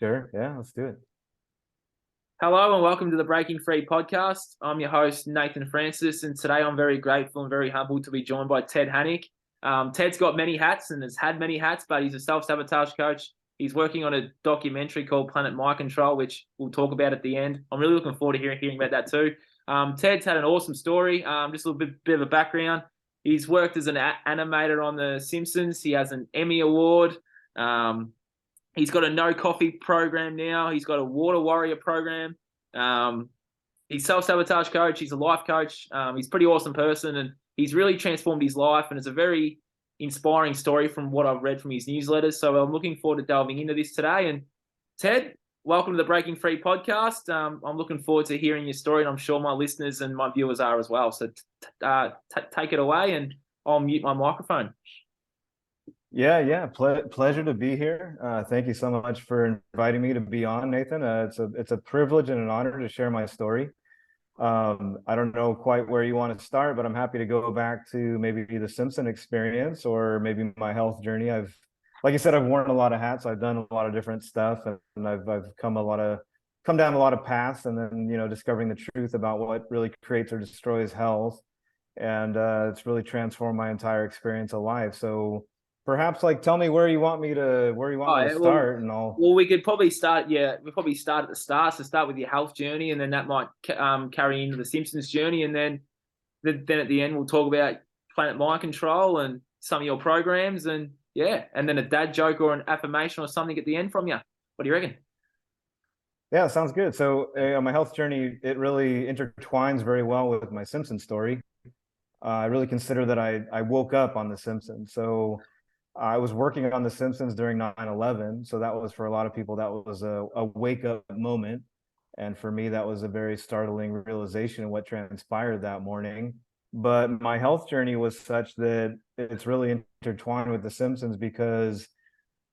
Sure. Yeah, let's do it. Hello and welcome to the Breaking Free podcast. I'm your host, Nathan Francis, and today I'm very grateful and very humbled to be joined by Ted Hanik. Ted's got many hats and has had many hats, but he's a self-sabotage coach. He's working on a documentary called Planet Mind Control, which we'll talk about at the end. I'm really looking forward to hearing about that too. Ted's had an awesome story. Just a little bit of a background. He's worked as an animator on The Simpsons. He has an Emmy Award. He's got a no coffee program now. He's got a water warrior program. Um, he's self-sabotage coach. He's a life coach. He's a pretty awesome person, and he's really transformed his life. And it's a very inspiring story from what I've read from his newsletters. So I'm looking forward to delving into this today. And Ted, welcome to the Breaking Free podcast. I'm looking forward to hearing your story, and I'm sure my listeners and my viewers are as well. So take it away, and I'll mute my microphone. Yeah. Pleasure to be here. Thank you so much for inviting me to be on, Nathan. It's a privilege and an honor to share my story. I don't know quite where you want to start, but I'm happy to go back to maybe the Simpson experience or maybe my health journey. Like you said, I've worn a lot of hats. I've done a lot of different stuff, and I've come down a lot of paths, and then discovering the truth about what really creates or destroys health, and it's really transformed my entire experience of life. So perhaps tell me where you want me to Well, start, and I'll. well, we could probably start. Yeah, we probably start at the start. So start with your health journey, and then that might carry into the Simpsons journey, and then at the end we'll talk about Planet Mind Control and some of your programs, and yeah, and then a dad joke or an affirmation or something at the end from you. What do you reckon? Yeah, sounds good. So my health journey, it really intertwines very well with my Simpsons story. I really consider that I woke up on The Simpsons. So I was working on The Simpsons during 9/11. So that was, for a lot of people, that was a wake up moment. And for me, that was a very startling realization of what transpired that morning. But my health journey was such that it's really intertwined with The Simpsons because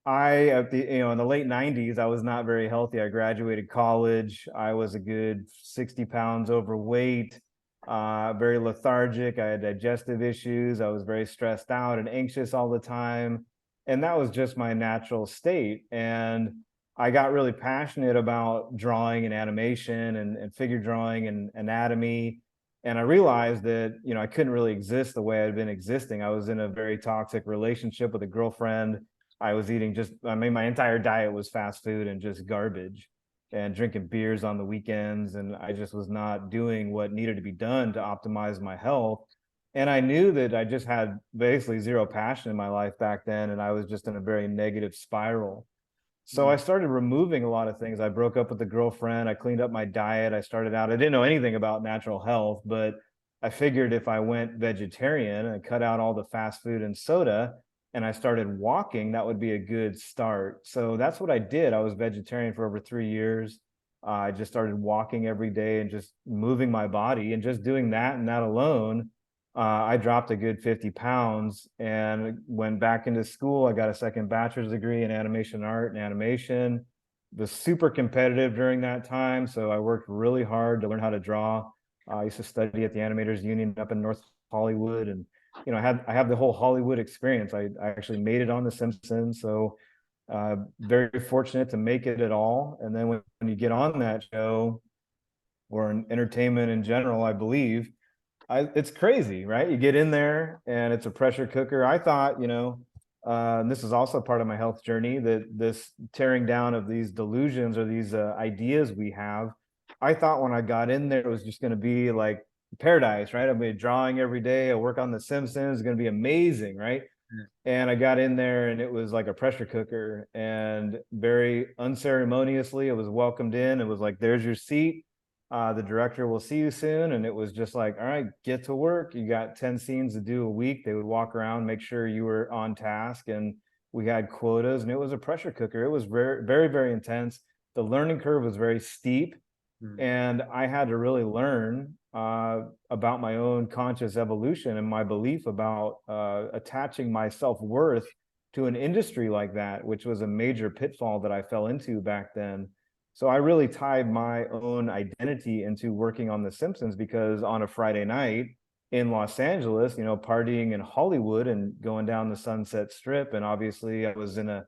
in the late 90s, I was not very healthy. I graduated college. I was a good 60 pounds overweight, very lethargic. I had digestive issues. I was very stressed out and anxious all the time. And that was just my natural state. And I got really passionate about drawing and animation and figure drawing and anatomy. And I realized that, I couldn't really exist the way I'd been existing. I was in a very toxic relationship with a girlfriend. I was eating my entire diet was fast food and just garbage, and drinking beers on the weekends. And I just was not doing what needed to be done to optimize my health. And I knew that I just had basically zero passion in my life back then. And I was just in a very negative spiral. So I started removing a lot of things. I broke up with the girlfriend. I cleaned up my diet. I didn't know anything about natural health, but I figured if I went vegetarian and cut out all the fast food and soda, and I started walking, that would be a good start. So that's what I did. I was vegetarian for over 3 years. I just started walking every day and just moving my body, and just doing that and that alone. I dropped a good 50 pounds and went back into school. I got a second bachelor's degree in animation art and animation. Was super competitive during that time. So I worked really hard to learn how to draw. I used to study at the Animators Union up in North Hollywood, and I have the whole Hollywood experience. I actually made it on The Simpsons, so very fortunate to make it at all. And then when you get on that show, or in entertainment in general, I believe, it's crazy, right? You get in there and it's a pressure cooker. I thought, and this is also part of my health journey, that this tearing down of these delusions or these ideas we have. I thought when I got in there, it was just going to be like paradise, right? I'm going to be drawing every day. I work on The Simpsons. It's going to be amazing, right? And I got in there and it was like a pressure cooker, and very unceremoniously, it was welcomed in. It was like, there's your seat. The director will see you soon. And it was just like, all right, get to work. You got 10 scenes to do a week. They would walk around, make sure you were on task. And we had quotas, and it was a pressure cooker. It was very, very, very intense. The learning curve was very steep. And I had to really learn about my own conscious evolution and my belief about attaching my self-worth to an industry like that, which was a major pitfall that I fell into back then. So I really tied my own identity into working on The Simpsons, because on a Friday night in Los Angeles, partying in Hollywood and going down the Sunset Strip, and obviously I was in a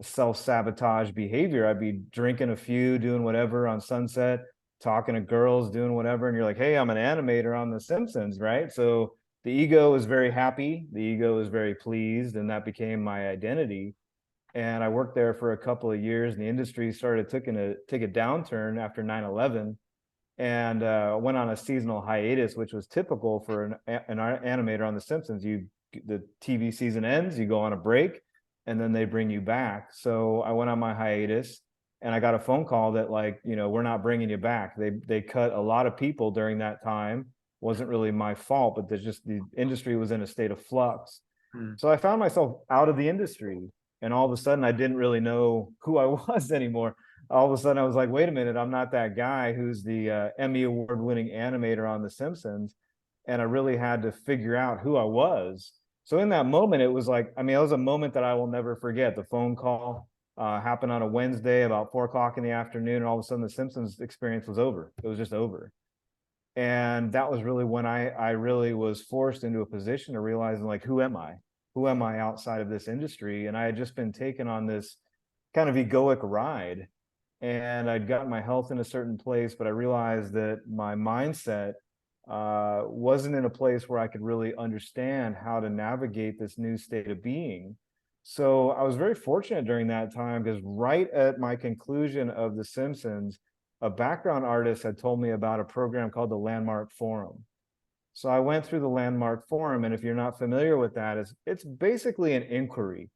self-sabotage behavior. I'd be drinking a few, doing whatever on Sunset, talking to girls, doing whatever, and you're like, hey, I'm an animator on The Simpsons, right? So the ego is very happy, the ego is very pleased, and that became my identity. And I worked there for a couple of years, and the industry started taking a take a downturn after 9/11, and went on a seasonal hiatus, which was typical for an animator on The Simpsons. The TV season ends, you go on a break, and then they bring you back. So I went on my hiatus, and I got a phone call that, like, we're not bringing you back. They cut a lot of people during that time. Wasn't really my fault, but there's just the industry was in a state of flux. Hmm. So I found myself out of the industry, and all of a sudden I didn't really know who I was anymore. All of a sudden I was like, wait a minute, I'm not that guy who's the Emmy award winning animator on The Simpsons. And I really had to figure out who I was. So in that moment, it was like, I mean, it was a moment that I will never forget. The phone call happened on a Wednesday about 4 o'clock in the afternoon, and all of a sudden the Simpsons experience was over. It was just over. And that was really when I really was forced into a position of realizing, like, who am I? Who am I outside of this industry? And I had just been taken on this kind of egoic ride, and I'd gotten my health in a certain place, but I realized that my mindset wasn't in a place where I could really understand how to navigate this new state of being. So I was very fortunate during that time, because right at my conclusion of The Simpsons, a background artist had told me about a program called the Landmark Forum. So I went through the Landmark Forum, and if you're not familiar with that, it's basically an inquiry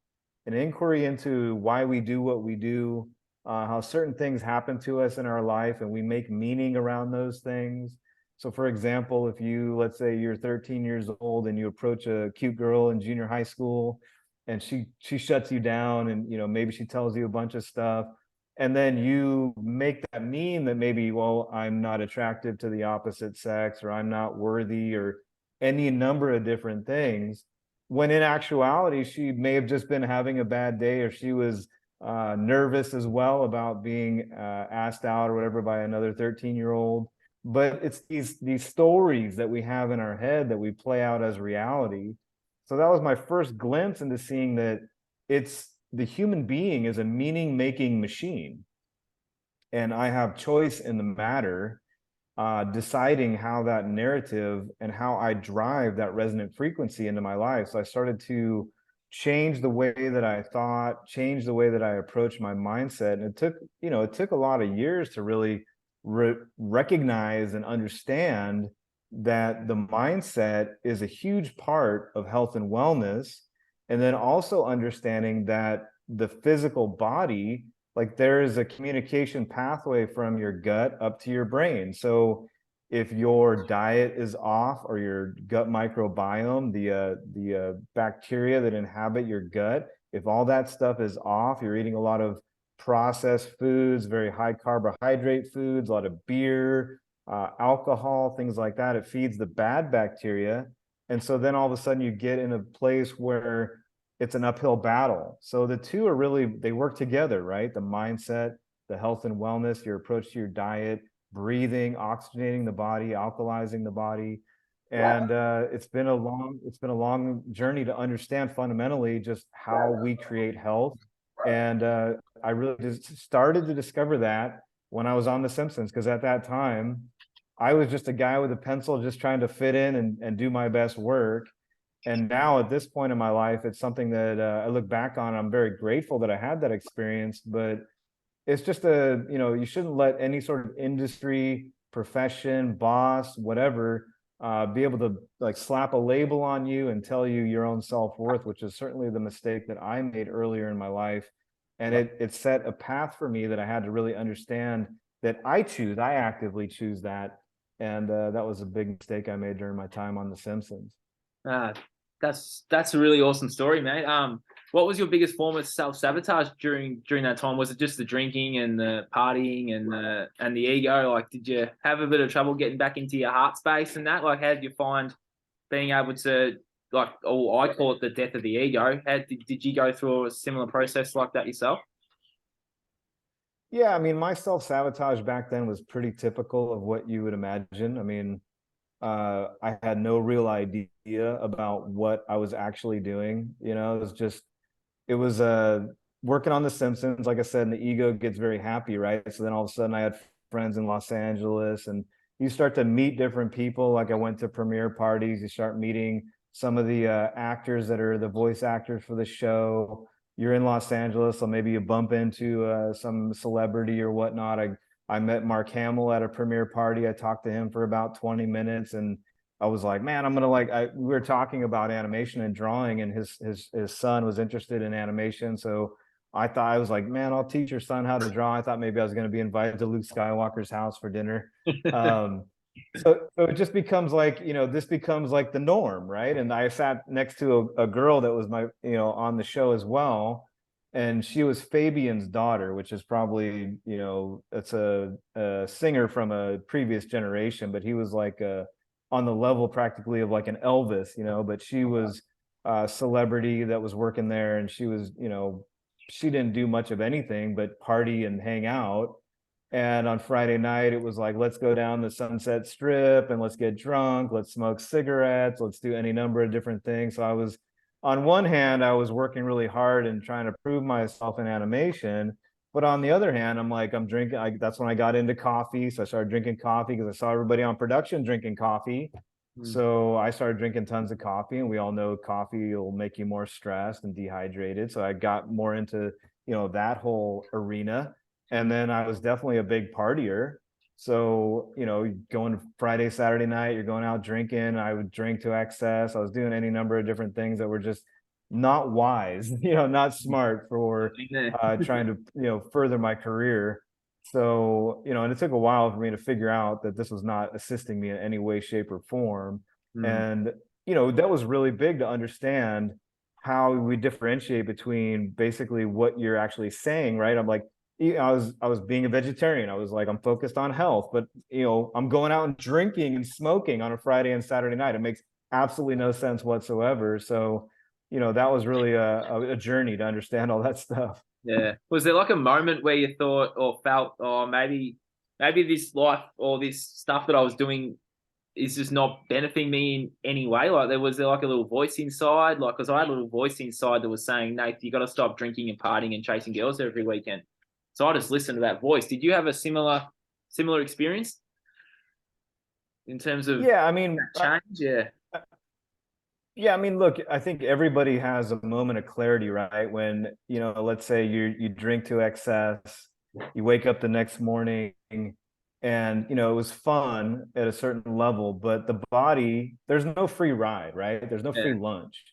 into why we do what we do, how certain things happen to us in our life, and we make meaning around those things. So, for example, if let's say you're 13 years old and you approach a cute girl in junior high school, and she shuts you down, and maybe she tells you a bunch of stuff, and then you make that mean that maybe, well, I'm not attractive to the opposite sex, or I'm not worthy, or any number of different things, when in actuality she may have just been having a bad day, or she was nervous as well about being asked out or whatever by another 13-year-old. But it's these stories that we have in our head that we play out as reality. So that was my first glimpse into seeing that it's the human being is a meaning making machine, and I have choice in the matter, deciding how that narrative and how I drive that resonant frequency into my life. So I started to change the way that I thought, change the way that I approached my mindset. And it took a lot of years to really recognize and understand that the mindset is a huge part of health and wellness. And then also understanding that the physical body, like, there is a communication pathway from your gut up to your brain. So if your diet is off, or your gut microbiome, the bacteria that inhabit your gut, if all that stuff is off, you're eating a lot of processed foods, very high carbohydrate foods, a lot of beer, alcohol, things like that, it feeds the bad bacteria. And so then all of a sudden you get in a place where it's an uphill battle. So the two are really, they work together, right? The mindset, the health and wellness, your approach to your diet, breathing, oxygenating the body, alkalizing the body. And it's been a long journey to understand fundamentally just how we create health. And I really just started to discover that when I was on The Simpsons, because at that time I was just a guy with a pencil just trying to fit in and do my best work. And now at this point in my life, it's something that I look back on. I'm very grateful that I had that experience, but it's just you shouldn't let any sort of industry, profession, boss, whatever, be able to, like, slap a label on you and tell you your own self-worth, which is certainly the mistake that I made earlier in my life. And it set a path for me that I had to really understand that I actively choose that. And that was a big mistake I made during my time on The Simpsons. Uh, that's a really awesome story, mate. What was your biggest form of self sabotage during that time? Was it just the drinking and the partying and the ego? Like, did you have a bit of trouble getting back into your heart space and that? Like, how did you find being able to, like, oh, I call it the death of the ego? Did you go through a similar process like that yourself? Yeah, I mean, my self-sabotage back then was pretty typical of what you would imagine. I mean, I had no real idea about what I was actually doing. It was just, it was working on The Simpsons, like I said, and the ego gets very happy, right? So then all of a sudden I had friends in Los Angeles, and you start to meet different people. Like I went to premiere parties, you start meeting some of the actors that are the voice actors for the show. You're in Los Angeles, so maybe you bump into some celebrity or whatnot. I met Mark Hamill at a premiere party. I talked to him for about 20 minutes, and I was like, man, I'm gonna like. We were talking about animation and drawing, and his son was interested in animation, so I was like, man, I'll teach your son how to draw. I thought maybe I was going to be invited to Luke Skywalker's house for dinner. Um, so it just becomes like, this becomes like the norm, right? And I sat next to a girl that was my, on the show as well. And she was Fabian's daughter, which is probably, it's a singer from a previous generation, but he was like on the level practically of like an Elvis, but she was a celebrity that was working there, and she was, she didn't do much of anything but party and hang out. And on Friday night, it was like, let's go down the Sunset Strip and let's get drunk, let's smoke cigarettes, let's do any number of different things. So on one hand, I was working really hard and trying to prove myself in animation. But on the other hand, I'm drinking. That's when I got into coffee. So I started drinking coffee because I saw everybody on production drinking coffee. So I started drinking tons of coffee, and we all know coffee will make you more stressed and dehydrated. So I got more into, that whole arena. And then I was definitely a big partier. So, going Friday, Saturday night, you're going out drinking. I would drink to excess. I was doing any number of different things that were just not wise, not smart for trying to, further my career. So, and it took a while for me to figure out that this was not assisting me in any way, shape, or form. And, that was really big to understand how we differentiate between basically what you're actually saying, right? I'm like, I was being a vegetarian. I was like, I'm focused on health, but I'm going out and drinking and smoking on a Friday and Saturday night. It makes absolutely no sense whatsoever. So, that was really a journey to understand all that stuff. Yeah. Was there like a moment where you thought or felt, oh, maybe this life or this stuff that I was doing is just not benefiting me in any way? Like was there like a little voice inside? Like, because I had a little voice inside that was saying, Nate, you got to stop drinking and partying and chasing girls every weekend. So I just listened to that voice. Did you have a similar experience in terms of Yeah, I mean, change? Yeah. yeah, I mean, look, I think everybody has a moment of clarity, right? When, let's say you drink to excess, you wake up the next morning, and, it was fun at a certain level, but the body, there's no free ride, right? There's no free Yeah. lunch.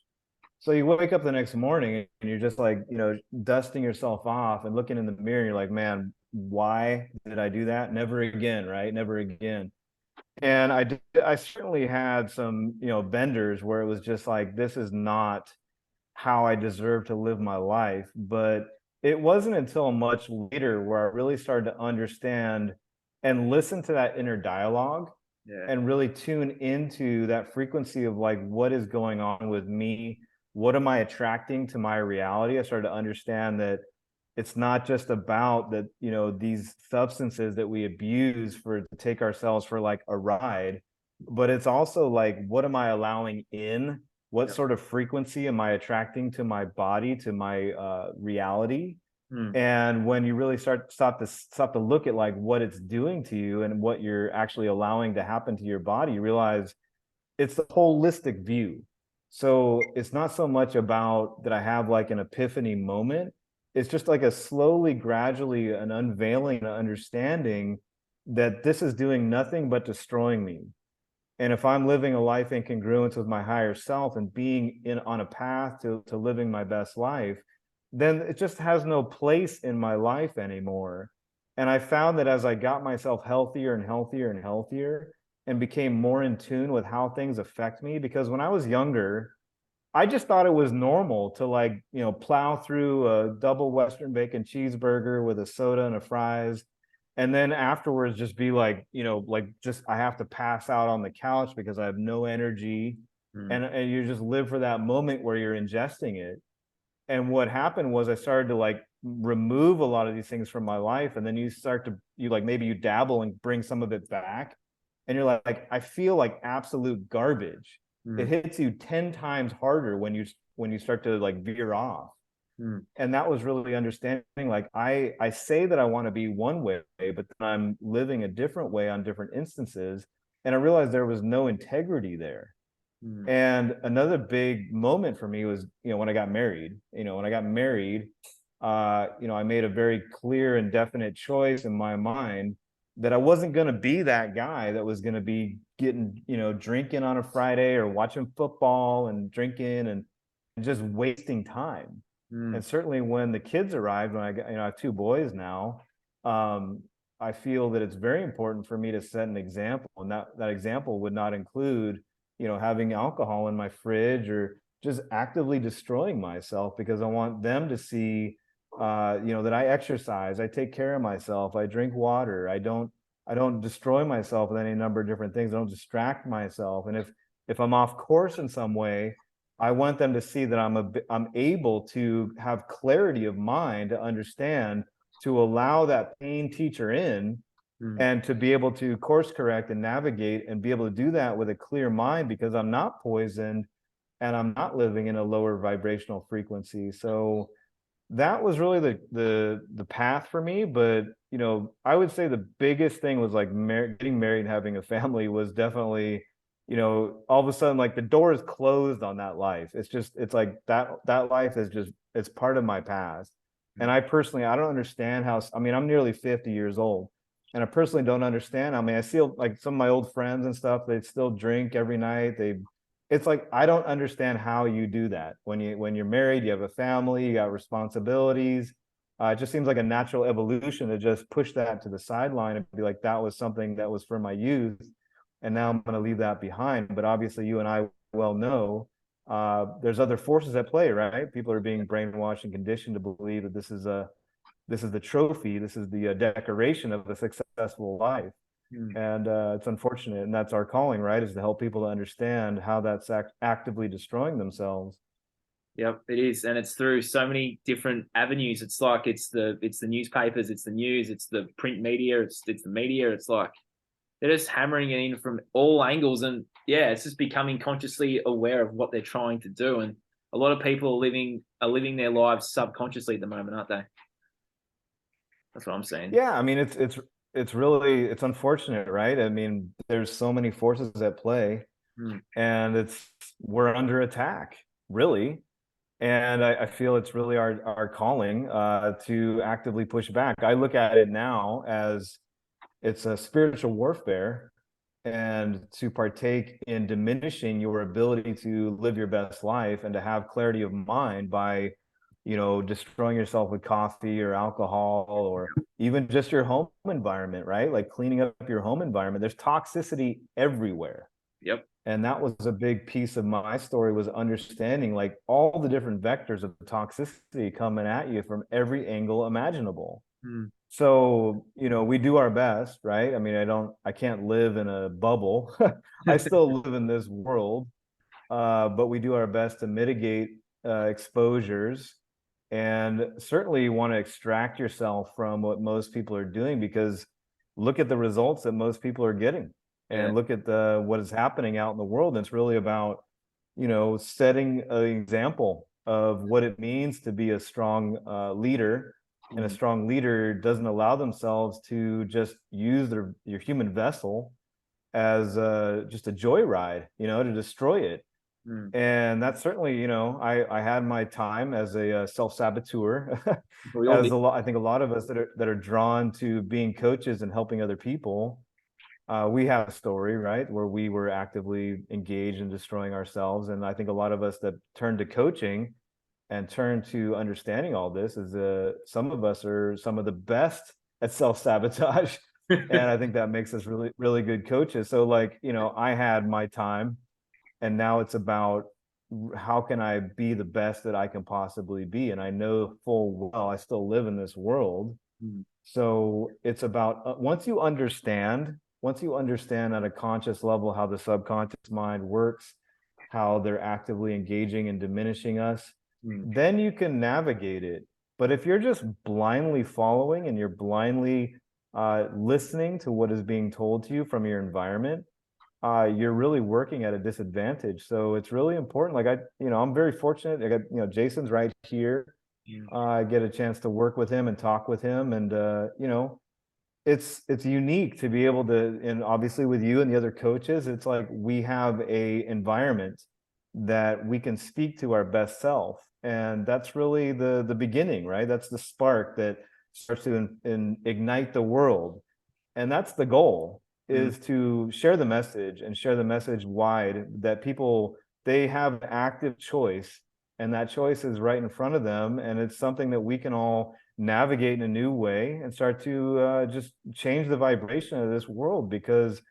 So you wake up the next morning and you're just like, dusting yourself off and looking in the mirror, and you're like, man, why did I do that? Never again, right? Never again. And I certainly had some, benders where it was just like, this is not how I deserve to live my life. But it wasn't until much later where I really started to understand and listen to that inner dialogue Yeah. and really tune into that frequency of like, what is going on with me? What am I attracting to my reality? I started to understand that it's not just about that, these substances that we abuse for to take ourselves for like a ride, but it's also like, what am I allowing in? What sort of frequency am I attracting to my body, to my reality? And when you really stop to look at like what it's doing to you and what you're actually allowing to happen to your body, you realize it's the holistic view. So it's not so much about that I have like an epiphany moment. It's just like a slowly, gradually an unveiling, an understanding that this is doing nothing but destroying me. And if I'm living a life in congruence with my higher self and being on a path to living my best life, then it just has no place in my life anymore. And I found that as I got myself healthier and healthier and healthier and became more in tune with how things affect me, because when I was younger, I just thought it was normal to like, plow through a double Western bacon cheeseburger with a soda and a fries. And then afterwards just be like, like just I have to pass out on the couch because I have no energy. And you just live for that moment where you're ingesting it. And what happened was I started to like remove a lot of these things from my life. And then you like maybe you dabble and bring some of it back. And you're like, I feel like absolute garbage. It hits you 10 times harder when you start to like veer off. Mm. And that was really understanding, like I say that I want to be one way, but then I'm living a different way on different instances, and I realized there was no integrity there. Mm. And another big moment for me was, when I got married. When I got married, I made a very clear and definite choice in my mind that I wasn't going to be that guy that was going to be getting, drinking on a Friday or watching football and drinking and just wasting time. Mm. And certainly when the kids arrived, when I got, I have two boys now, um, I feel that it's very important for me to set an example, and that example would not include, having alcohol in my fridge or just actively destroying myself, because I want them to see, that I exercise, I take care of myself, I drink water, I don't destroy myself with any number of different things. I don't distract myself. And if I'm off course in some way, I want them to see that I'm able to have clarity of mind to understand, to allow that pain teacher in, Mm. and to be able to course correct and navigate and be able to do that with a clear mind, because I'm not poisoned and I'm not living in a lower vibrational frequency. So that was really the path for me. But I would say the biggest thing was like getting married and having a family was definitely, all of a sudden, like, the door is closed on that life. It's like that life is just, it's part of my past. And Mm. I personally, I don't understand how, I mean, I'm nearly 50 years old, and I personally don't understand. I mean, I see like some of my old friends and stuff, they still drink every night. It's like, I don't understand how you do that. When you're married, you have a family, you got responsibilities. It just seems like a natural evolution to just push that to the sideline and be like, that was something that was for my youth, and now I'm going to leave that behind. But obviously, you and I well know, there's other forces at play, right? People are being brainwashed and conditioned to believe that this is the trophy, this is the decoration of a successful life. Mm. And it's unfortunate, and that's our calling, right, is to help people to understand how that's actively destroying themselves. Yep, it is, and it's through so many different avenues. It's like it's the newspapers, it's the news, it's the print media, it's the media. It's like they're just hammering it in from all angles, and yeah, it's just becoming consciously aware of what they're trying to do. And a lot of people are living their lives subconsciously at the moment, aren't they? That's what I'm saying. Yeah, I mean, it's really, it's unfortunate, right? I mean, there's so many forces at play, Mm. and we're under attack, really. And I feel it's really our calling, to actively push back. I look at it now as it's a spiritual warfare, and to partake in diminishing your ability to live your best life and to have clarity of mind by, destroying yourself with coffee or alcohol, or even just your home environment, right? Like cleaning up your home environment. There's toxicity everywhere. Yep. And that was a big piece of my story, was understanding like all the different vectors of toxicity coming at you from every angle imaginable. Mm. So, we do our best, right? I mean, I can't live in a bubble. I still live in this world, but we do our best to mitigate exposures, and certainly you want to extract yourself from what most people are doing, because look at the results that most people are getting, Yeah. and look at what is happening out in the world. And it's really about, setting an example of what it means to be a strong leader. And a Mm. strong leader doesn't allow themselves to just use your human vessel as just a joyride, to destroy it. Mm. And that's certainly, I had my time as a self-saboteur, We all as did. I think a lot of us that are drawn to being coaches and helping other people. We have a story, right, where we were actively engaged in destroying ourselves. And I think a lot of us that turn to coaching and turn to understanding all this is, some of us are some of the best at self-sabotage. And I think that makes us really, really good coaches. So, like, I had my time, and now it's about how can I be the best that I can possibly be. And I know full well I still live in this world. Mm. So it's about, once you understand at a conscious level how the subconscious mind works, how they're actively engaging and diminishing us, Mm. then you can navigate it. But if you're just blindly following and you're blindly listening to what is being told to you from your environment, you're really working at a disadvantage. So it's really important. Like, I'm very fortunate. I got, Jason's right here. I get a chance to work with him and talk with him, and it's unique to be able to, and obviously with you and the other coaches, it's like we have a environment that we can speak to our best self, and that's really the beginning, right? That's the spark that starts to ignite the world, and that's the goal, Mm. is to share the message and share the message wide, that people, they have active choice, and that choice is right in front of them, and it's something that we can all navigate in a new way and start to just change the vibration of this world. Because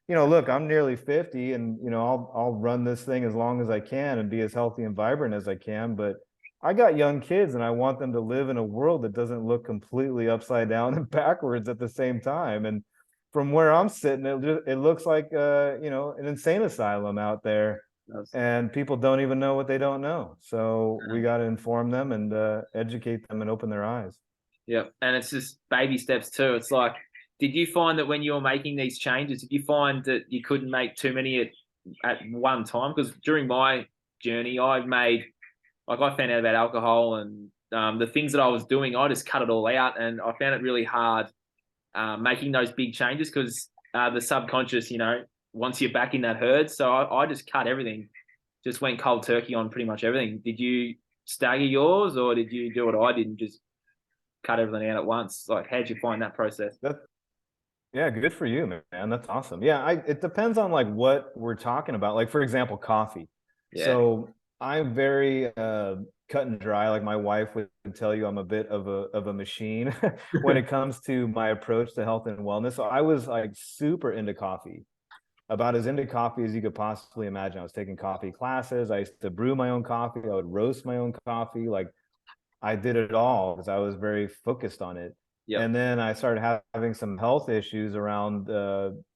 look, I'm nearly 50, and I'll run this thing as long as I can and be as healthy and vibrant as I can, but I got young kids, and I want them to live in a world that doesn't look completely upside down and backwards at the same time. And from where I'm sitting, it looks like an insane asylum out there, and people don't even know what they don't know. So we got to inform them and educate them and open their eyes. Yeah, and it's just baby steps too. It's like, did you find that when you were making these changes, did you find that you couldn't make too many at one time? Because during my journey, I found out about alcohol and the things that I was doing, I just cut it all out, and I found it really hard making those big changes because the subconscious, once you're back in that herd, so I just cut everything, just went cold turkey on pretty much everything. Did you stagger yours, or did you do what I did and just cut everything out at once? Like, how'd you find that process? That Yeah, good for you, man. That's awesome. Yeah, it depends on like what we're talking about. Like for example, coffee. Yeah, So I'm very cut and dry. Like my wife would tell you, I'm a bit of a machine when it comes to my approach to health and wellness. So I was like super into coffee, about as into coffee as you could possibly imagine. I was taking coffee classes. I used to brew my own coffee. I would roast my own coffee. Like I did it all because I was very focused on it. yep, And then I started having some health issues around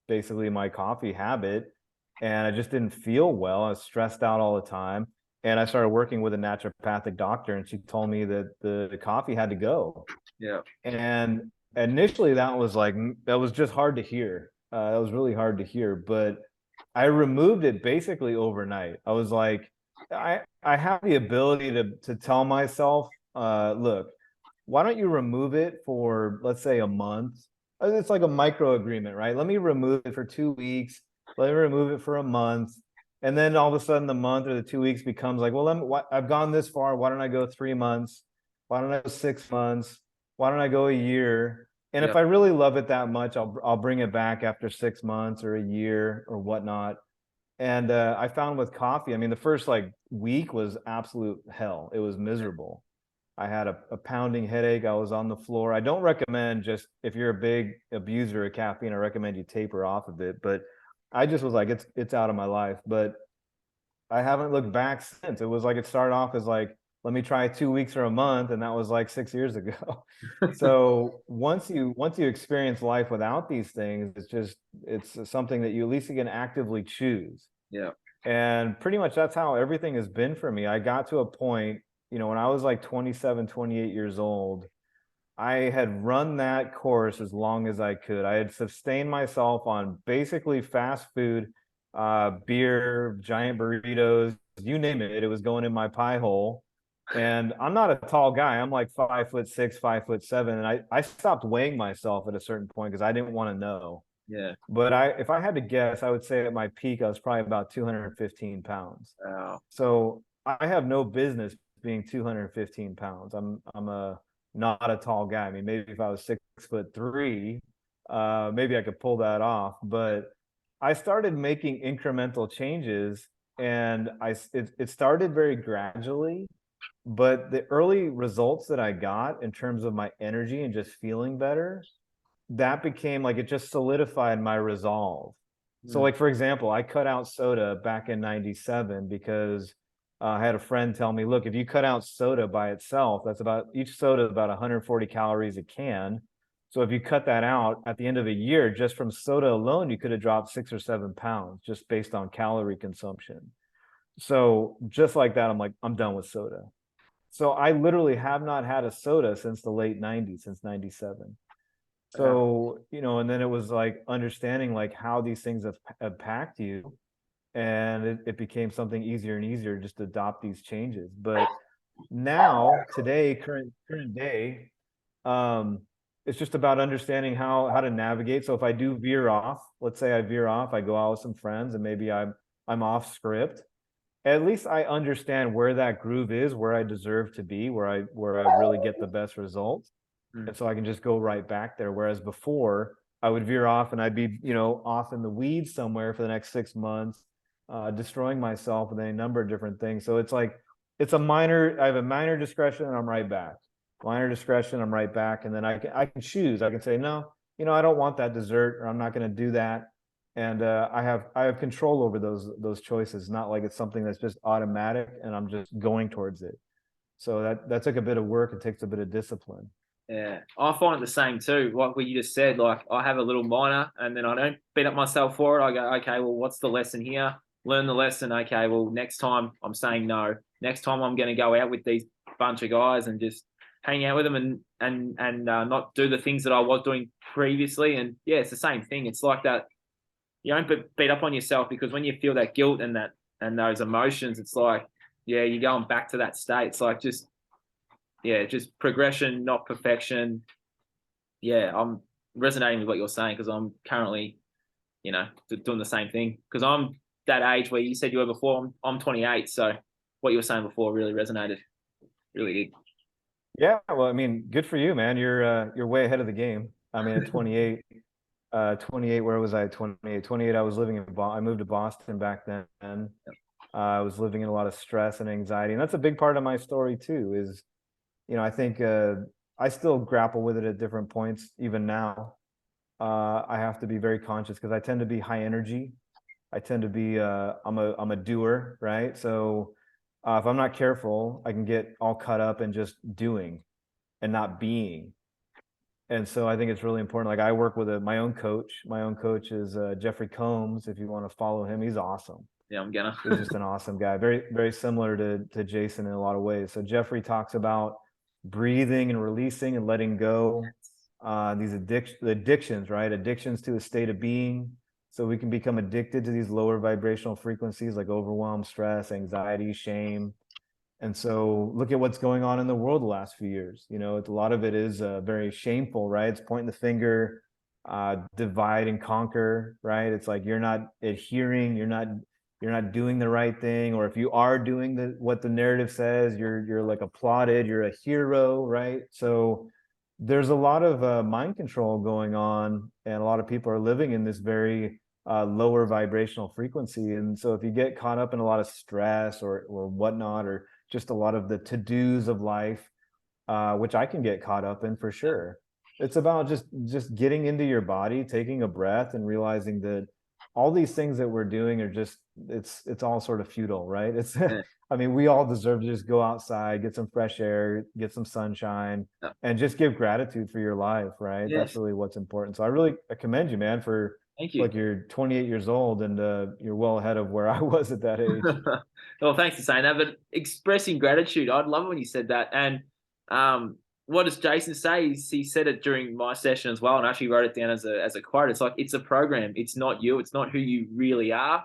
basically my coffee habit. And I just didn't feel well. I was stressed out all the time. And I started working with a naturopathic doctor, and she told me that the coffee had to go. yeah, And initially, that was just hard to hear. That was really hard to hear. But I removed it basically overnight. I was like, I have the ability to tell myself, look, why don't you remove it for, let's say, a month? It's like a micro agreement, right? Let me remove it for 2 weeks. Let me remove it for a month. And then all of a sudden, the month or the 2 weeks becomes like, well, I've gone this far. Why don't I go 3 months? Why don't I go 6 months? Why don't I go a year? And if yep, I really love it that much, I'll bring it back after 6 months or a year or whatnot. And I found with coffee, I mean, the first like week was absolute hell. It was miserable. I had a pounding headache. I was on the floor. I don't recommend, just if you're a big abuser of caffeine, I recommend you taper off of it. But I just was like, it's out of my life. But I haven't looked back since. It was like it started off as like, let me try 2 weeks or a month, and that was like 6 years ago. So once you experience life without these things, it's something that you at least can actively choose. yeah, And pretty much that's how everything has been for me. I got to a point, when I was like 27, 28 years old, I had run that course as long as I could. I had sustained myself on basically fast food, beer, giant burritos, you name it. It was going in my pie hole. And I'm not a tall guy. I'm like 5'6", 5'7". And I stopped weighing myself at a certain point because I didn't want to know. yeah. But if I had to guess, I would say at my peak, I was probably about 215 pounds. Wow. So I have no business being 215 pounds. I'm not a tall guy. I mean, maybe if I was 6'3", maybe I could pull that off. But I started making incremental changes, and it started very gradually. But the early results that I got in terms of my energy and just feeling better, that became like, it just solidified my resolve. So Mm. like, for example, I cut out soda back in 97 because I had a friend tell me, look, if you cut out soda by itself, that's about, each soda is about 140 calories a can. So if you cut that out at the end of a year, just from soda alone, you could have dropped 6 or 7 pounds just based on calorie consumption. So just like that, I'm like, I'm done with soda. So I literally have not had a soda since the late 90s, since 97. Wow. So, and then it was like understanding like how these things have impact you. And it became something easier and easier just to adopt these changes. But now today, current day, um, it's just about understanding how to navigate. So if I do veer off, let's say I veer off, I go out with some friends and maybe I'm off script, at least I understand where that groove is, where I deserve to be, where I really get the best results. Mm. And so I can just go right back there. Whereas before I would veer off and I'd be, off in the weeds somewhere for the next 6 months, destroying myself with any number of different things. So it's like I have a minor discretion and I'm right back. Minor discretion, I'm right back. And then I can choose. I can say, no, I don't want that dessert, or I'm not going to do that. And I have control over those choices, not like it's something that's just automatic and I'm just going towards it. So that took a bit of work. It takes a bit of discipline. Yeah, I find it the same too. Like what you just said, like I have a little minor and then I don't beat up myself for it. I go, okay, well, what's the lesson here? Learn the lesson. Okay, well, next time I'm saying no. Next time I'm going to go out with these bunch of guys and just hang out with them and not do the things that I was doing previously. And yeah, it's the same thing. It's like that. You don't beat up on yourself, because when you feel that guilt and those emotions, it's like, yeah, you're going back to that state. It's like just progression, not perfection. Yeah, I'm resonating with what you're saying, because I'm currently, doing the same thing. Because I'm that age where you said you were before. I'm 28, so what you were saying before really resonated, really did. Yeah, well, I mean, good for you, man. You're way ahead of the game. I mean, at 28, 28, where was I? 28, 28. I was living I moved to Boston back then. I was living in a lot of stress and anxiety, and that's a big part of my story too. Is I think I still grapple with it at different points, even now. I have to be very conscious because I tend to be high energy. I tend to be I'm a doer, right? So if I'm not careful, I can get all caught up in just doing and not being. And so I think it's really important. Like I work with my own coach. My own coach is Jeffrey Combs. If you want to follow him, he's awesome. Yeah, I'm gonna. He's just an awesome guy. Very, very similar to Jason in a lot of ways. So Jeffrey talks about breathing and releasing and letting go. These addictions, right? Addictions to a state of being. So we can become addicted to these lower vibrational frequencies like overwhelm, stress, anxiety, shame. And so look at what's going on in the world the last few years. A lot of it is very shameful, right? It's pointing the finger, divide and conquer, right? It's like you're not adhering, you're not doing the right thing, or if you are doing what the narrative says, you're like applauded, you're a hero, right? So there's a lot of mind control going on, and a lot of people are living in this very lower vibrational frequency. And so if you get caught up in a lot of stress or whatnot, or just a lot of the to-dos of life, which I can get caught up in for sure. It's about just getting into your body, taking a breath, and realizing that all these things that we're doing are just it's all sort of futile, right? It's Yeah. I mean, we all deserve to just go outside, get some fresh air, get some sunshine, and just give gratitude for your life, right? That's Yes. really what's important. So I commend you, man, for Thank you. like you're 28 years old and you're well ahead of where I was at that age. Well, thanks for saying that. But expressing gratitude, I'd love it when you said that. And what does Jason say? He said it during my session as well, and I actually wrote it down as a quote. It's like, it's a program. It's not you. It's not who you really are.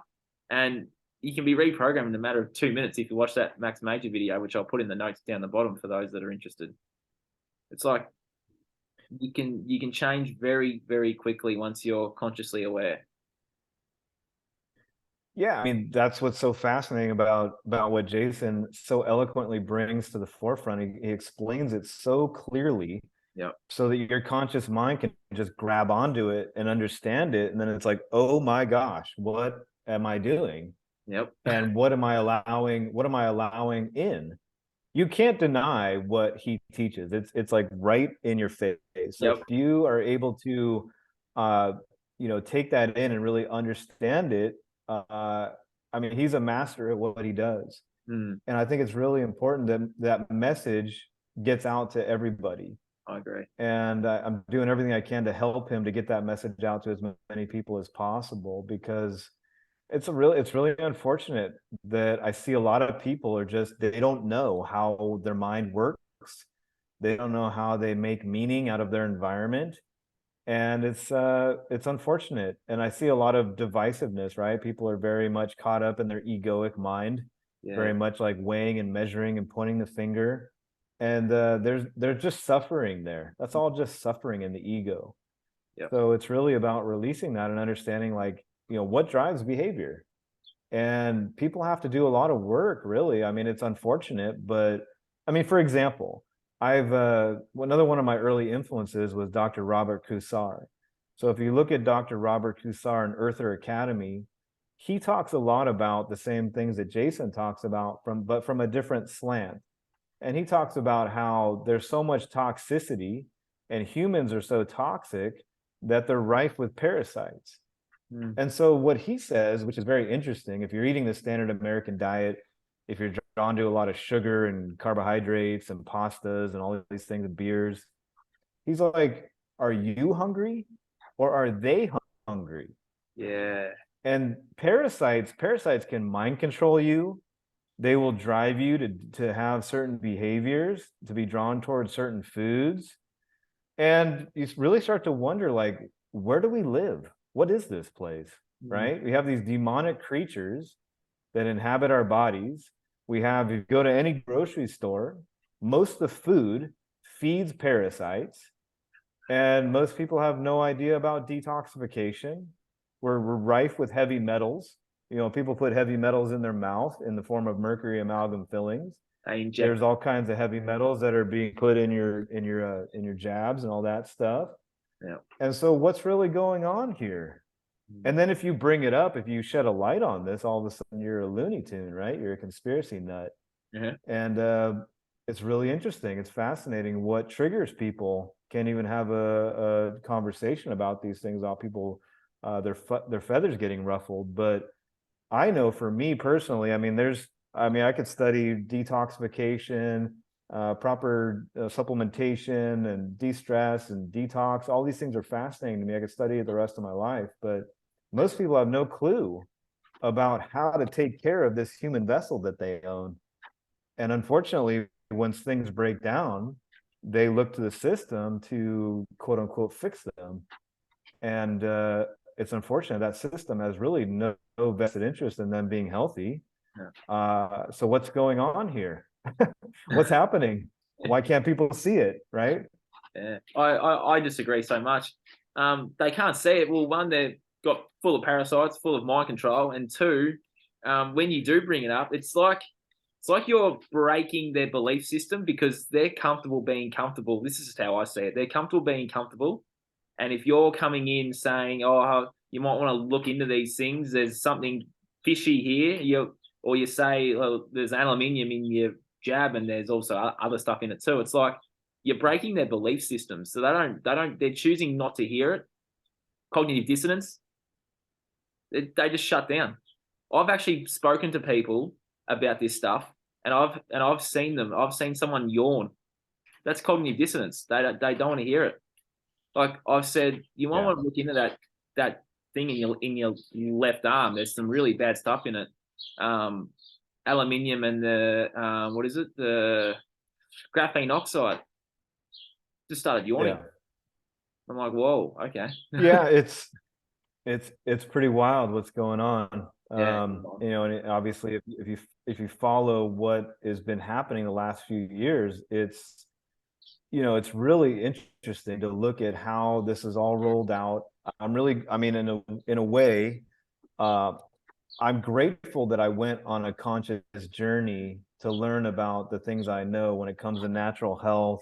And you can be reprogrammed in a matter of 2 minutes if you watch that Max Major video, which I'll put in the notes down the bottom for those that are interested. It's like you can change very, very quickly once you're consciously aware. Yeah, I mean, that's what's so fascinating about what Jason so eloquently brings to the forefront. He explains it so clearly Yep. so that your conscious mind can just grab onto it and understand it. And then it's like, oh my gosh, what am I doing? Yep. And what am I allowing in? You can't deny what he teaches. It's like right in your face. So if Yep. you are able to uh take that in and really understand it, I mean, he's a master at what he does. Mm, And I think it's really important that that message gets out to everybody. I agree. And I'm doing everything I can to help him to get that message out to as many people as possible, because it's really unfortunate that I see a lot of people they don't know how their mind works. They don't know how they make meaning out of their environment. And it's unfortunate. And I see a lot of divisiveness, right? People are very much caught up in their egoic mind. very much like weighing and measuring and pointing the finger. And there's just suffering there. That's all just suffering in the ego. Yep. So it's really about releasing that and understanding, like, what drives behavior. And people have to do a lot of work, really. I mean, it's unfortunate, but I mean, for example, another one of my early influences was Dr. Robert Kusar. So if you look at Dr. Robert Kusar in Earther Academy, he talks a lot about the same things that Jason talks about, but from a different slant. And he talks about how there's so much toxicity and humans are so toxic that they're rife with parasites. And so what he says, which is very interesting, if you're eating the standard American diet, if you're drawn to a lot of sugar and carbohydrates and pastas and all of these things and beers, he's like, are you hungry or are they hungry? Yeah. And parasites can mind control you. They will drive you to have certain behaviors, to be drawn towards certain foods. And you really start to wonder, like, where do we live? What is this place? Right? We have these demonic creatures that inhabit our bodies. If you go to any grocery store, most of the food feeds parasites. And most people have no idea about detoxification. We're rife with heavy metals. People put heavy metals in their mouth in the form of mercury amalgam fillings. There's all kinds of heavy metals that are being put in your jabs and all that stuff. Yeah. And so what's really going on here? And then if you bring it up, if you shed a light on this, all of a sudden you're a Looney Tune, right? You're a conspiracy nut. And it's really interesting. It's fascinating what triggers people. Can't even have a conversation about these things without people, their feathers getting ruffled. But I know for me personally, I mean, I could study detoxification, proper supplementation and de-stress and detox. All these things are fascinating to me. I could study it the rest of my life, but most people have no clue about how to take care of this human vessel that they own. And unfortunately, once things break down, they look to the system to quote unquote fix them. And it's unfortunate that system has really no vested interest in them being healthy. So what's going on here? What's happening? Why can't people see it, right? Yeah, I disagree so much. They can't see it. Well, one, they're got full of parasites, full of mind control, and two, when you do bring it up, it's like you're breaking their belief system because they're comfortable being comfortable. This is how I see it. They're comfortable being comfortable, and if you're coming in saying, "Oh, you might want to look into these things. There's something fishy here," you say, "Well, there's aluminium in your jab, and there's also other stuff in it too." It's like you're breaking their belief system, so they're choosing not to hear it. Cognitive dissonance. They just shut down. I've actually spoken to people about this stuff, and I've seen them. I've seen someone yawn. That's cognitive dissonance. They don't want to hear it. Like I've said, you might want to look into that thing in your left arm. There's some really bad stuff in it. Aluminium and the what is it? The graphene oxide. Just started yawning. I'm like, whoa, okay. Yeah, it's pretty wild what's going on. And obviously if you follow what has been happening the last few years, it's really interesting to look at how this is all rolled out. In a way, I'm grateful that I went on a conscious journey to learn about the things I know when it comes to natural health,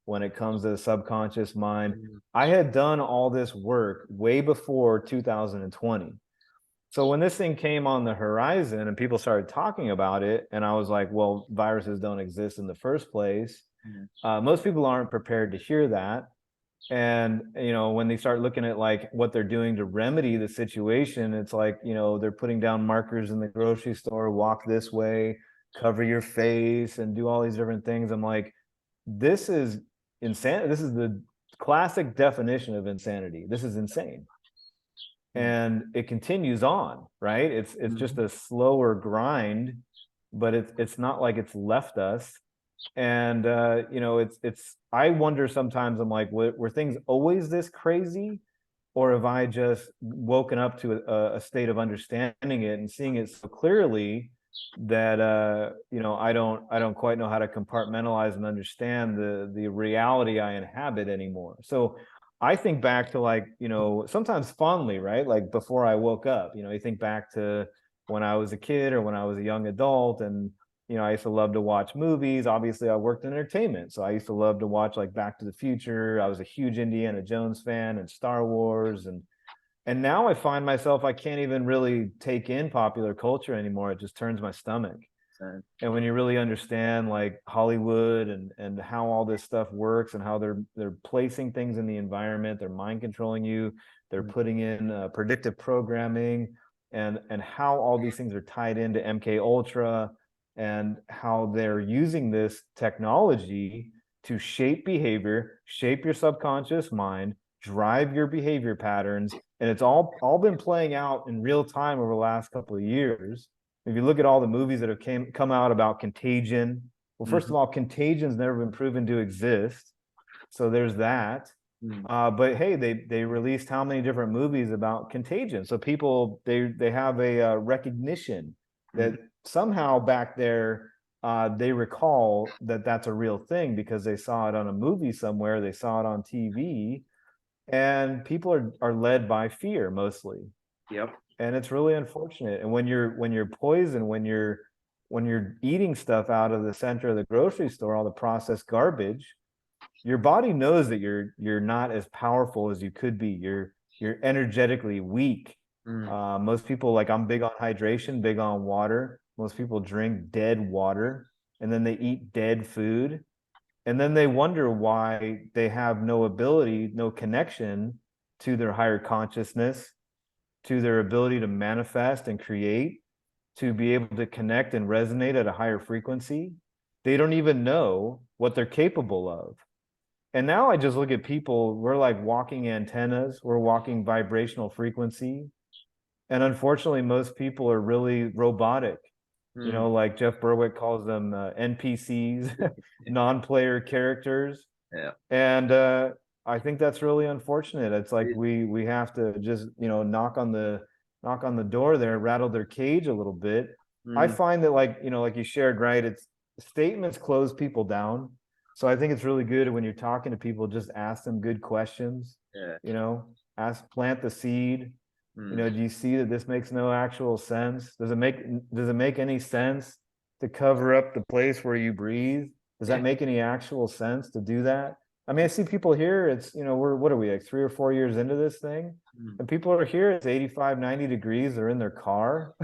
when it comes to the subconscious mind. I had done all this work way before 2020. So when this thing came on the horizon and people started talking about it, and I was like, well, viruses don't exist in the first place. Most people aren't prepared to hear that. And, when they start looking at like what they're doing to remedy the situation, it's like, they're putting down markers in the grocery store, walk this way, cover your face, and do all these different things. I'm like, this is insanity. This is the classic definition of insanity. This is insane. And it continues on, right? It's just a slower grind, but it's not like it's left us. And it's I wonder sometimes, I'm like, were things always this crazy, or have I just woken up to a state of understanding it and seeing it so clearly that I don't quite know how to compartmentalize and understand the reality I inhabit anymore. So I think back to, like, sometimes fondly, right? Like before I woke up, you think back to when I was a kid or when I was a young adult, and I used to love to watch movies. Obviously, I worked in entertainment, so I used to love to watch like Back to the Future. I was a huge Indiana Jones fan and Star Wars, and now I find myself, I can't even really take in popular culture anymore. It just turns my stomach. So, And when you really understand like Hollywood and how all this stuff works and how they're placing things in the environment, they're mind controlling you, they're mm, putting in predictive programming, and how all these things are tied into MK Ultra, and how they're using this technology to shape behavior, shape your subconscious mind, drive your behavior patterns, and it's all been playing out in real time over the last couple of years. If you look at all the movies that have come out about contagion, well, first mm, of all, contagions never been proven to exist, so there's that. mm, But hey, they released how many different movies about contagion? So people, they have a recognition that mm. somehow back there, they recall that that's a real thing because they saw it on a movie somewhere, they saw it on TV, and people are led by fear mostly, Yep. and it's really unfortunate. And when you're poisoned, when you're eating stuff out of the center of the grocery store, all the processed garbage, your body knows that you're not as powerful as you could be. You're energetically weak. Mm. Most people, like, I'm big on hydration, big on water. Most people drink dead water, and then they eat dead food, and then they wonder why they have no ability, no connection to their higher consciousness, to their ability to manifest and create, to be able to connect and resonate at a higher frequency. They don't even know what they're capable of. And now I just look at people, we're like walking antennas, we're walking vibrational frequency. And unfortunately, most people are really robotic. Mm. Like Jeff Berwick calls them NPCs, non-player characters. Yeah. And I think that's really unfortunate. It's like It- we have to just, knock on the door there, rattle their cage a little bit. I mm, find that, like, like you shared, right? It's statements close people down. So I think it's really good when you're talking to people, just ask them good questions, yeah. plant the seed. Mm. Do you see that this makes no actual sense? Does it make any sense to cover up the place where you breathe? Does that Yeah. make any actual sense to do that? I mean, I see people here, it's, what are we, like 3 or 4 years into this thing? Mm. And people are here, it's 85, 90 degrees. They're in their car.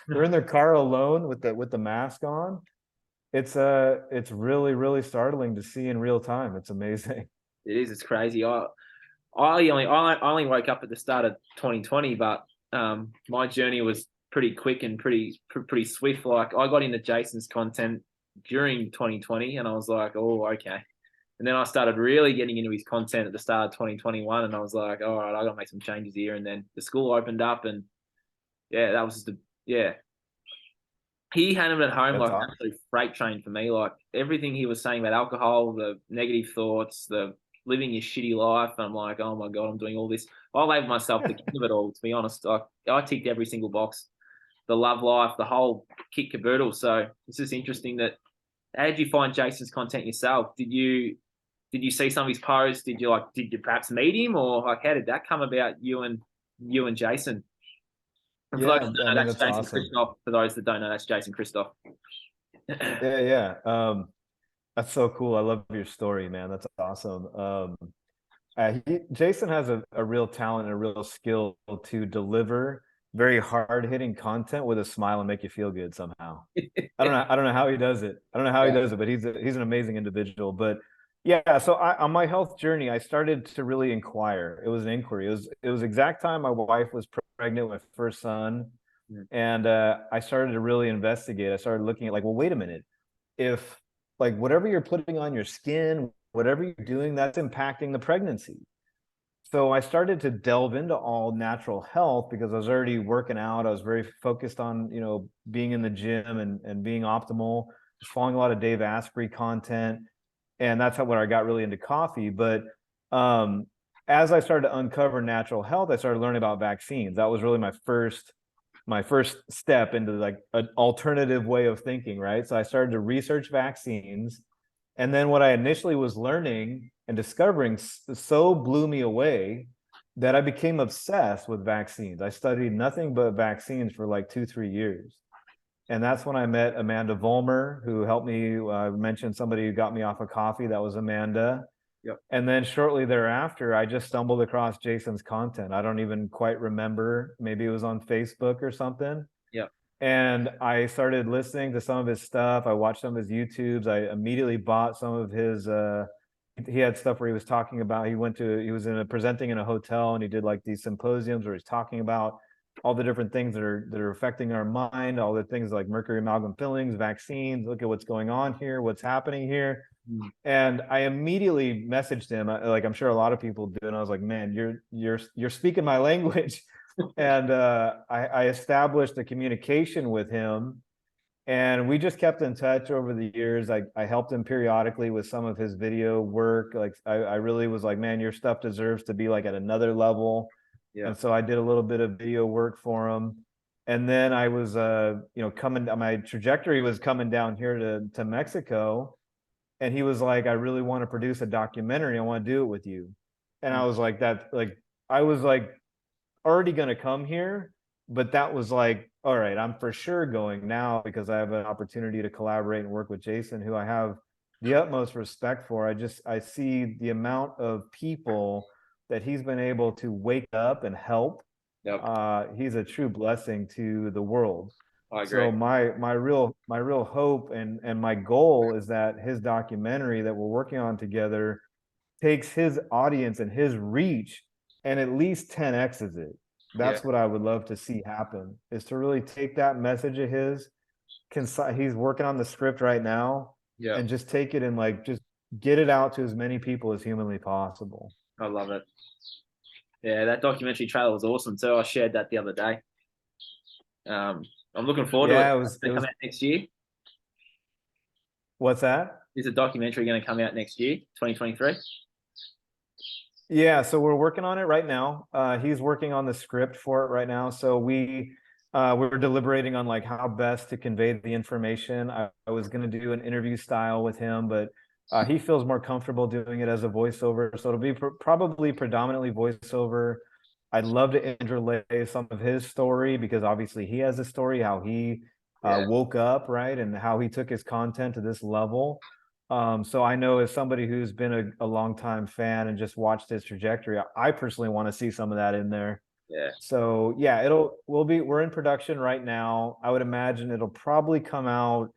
They're in their car alone with the mask on. It's really, really startling to see in real time. It's amazing. It is. It's crazy. I only woke up at the start of 2020, but my journey was pretty quick and pretty swift. Like I got into Jason's content during 2020, and I was like, oh, okay. And then I started really getting into his content at the start of 2021, and I was like, all right, I got to make some changes here. And then the school opened up, and yeah, that was just yeah. He had him at home That's like an awesome. absolute freight train for me. Like everything he was saying about alcohol, the negative thoughts, the living your shitty life. And I'm like, oh my God, I'm doing all this. I labeled myself the king of it all, to be honest. I ticked every single box. The love life, the whole kit caboodle. So it's just interesting that how did you find Jason's content yourself? Did you see some of his posts? Did you perhaps meet him, or like how did that come about, you and Jason? And for those Yeah, that I don't know, mean, that's that's Jason awesome. Christoph. For those that don't know, that's Jason Christoph. Yeah, yeah. That's so cool. I love your story, man. That's awesome. Jason has a real talent and a real skill to deliver very hard-hitting content with a smile and make you feel good somehow. I don't know how he does it. I don't know how he Yeah. does it, but he's an amazing individual. But yeah, so on my health journey, I started to really inquire. It was an inquiry. It was exact time my wife was pregnant with my first son, Mm. and I started to really investigate. I started looking at, like, well, wait a minute, if, like, whatever you're putting on your skin, whatever you're doing, that's impacting the pregnancy. So I started to delve into all natural health because I was already working out. I was very focused on, being in the gym and being optimal. Just following a lot of Dave Asprey content, and that's how, when I got really into coffee. But um, as I started to uncover natural health, I started learning about vaccines. That was really my first my first step into like an alternative way of thinking, right? So I started to research vaccines. And then what I initially was learning and discovering so blew me away that I became obsessed with vaccines. I studied nothing but vaccines for like 2, 3 years. And that's when I met Amanda Vollmer, who helped me. Mentioned somebody who got me off of coffee. That was Amanda. Yep. And then shortly thereafter, I just stumbled across Jason's content. I don't even quite remember. Maybe it was on Facebook or something. Yep. And I started listening to some of his stuff. I watched some of his YouTubes. I immediately bought some of his he had stuff where he was talking about he was presenting in a hotel, and he did like these symposiums where he's talking about all the different things that are affecting our mind, all the things like mercury amalgam fillings, vaccines, look at what's going on here, what's happening here. And I immediately messaged him, like I'm sure a lot of people do, and I was like, man, you're speaking my language. And I established a communication with him, and we just kept in touch over the years. I helped him periodically with some of his video work. Like I really was like, man, your stuff deserves to be like at another level. Yeah. And so I did a little bit of video work for him. And then I was my trajectory was coming down here to Mexico. And he was like, I really want to produce a documentary. I want to do it with you. And I was like, I was like already going to come here, but that was like, all right, I'm for sure going now because I have an opportunity to collaborate and work with Jason, who I have the utmost respect for. I see the amount of people that he's been able to wake up and help. Yep. He's a true blessing to the world. I agree. So my real hope and my goal is that his documentary that we're working on together takes his audience and his reach and at least 10x's it. That's what I would love to see happen, is to really take that message of his. He's working on the script right now, and just take it and like just get it out to as many people as humanly possible. I love it. Yeah, that documentary trailer was awesome too. I shared that the other day. I'm looking forward to it. It was come out next year. What's that? Is the documentary going to come out next year, 2023? Yeah, so we're working on it right now. He's working on the script for it right now. So we're deliberating on like how best to convey the information. I was going to do an interview style with him, but he feels more comfortable doing it as a voiceover. So it'll be probably predominantly voiceover. I'd love to interlay some of his story, because obviously he has a story, how he woke up, right? And how he took his content to this level. So I know, as somebody who's been a long time fan and just watched his trajectory, I personally want to see some of that in there. Yeah. So yeah, we're in production right now. I would imagine it'll probably come out,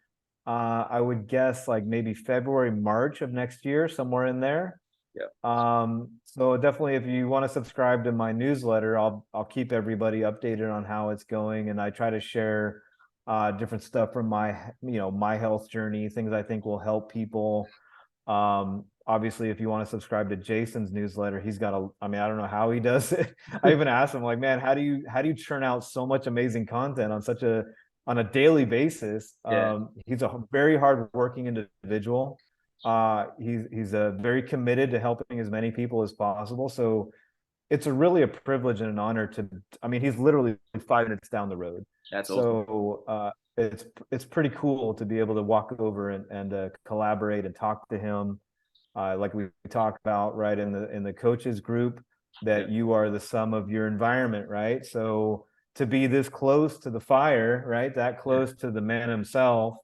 I would guess like maybe February, March of next year, somewhere in there. Yeah. So definitely, if you want to subscribe to my newsletter, I'll keep everybody updated on how it's going, and I try to share different stuff from my health journey, things I think will help people. Obviously, if you want to subscribe to Jason's newsletter, he's got I don't know how he does it. I even asked him, like, man, how do you churn out so much amazing content on a daily basis? He's a very hardworking individual. He's very committed to helping as many people as possible. So it's really a privilege and an honor he's literally 5 minutes down the road. That's awesome. So it's pretty cool to be able to walk over and collaborate and talk to him. Like we talked about, right, in the coaches group, that you are the sum of your environment, right? So to be this close to the fire, right, that close to the man himself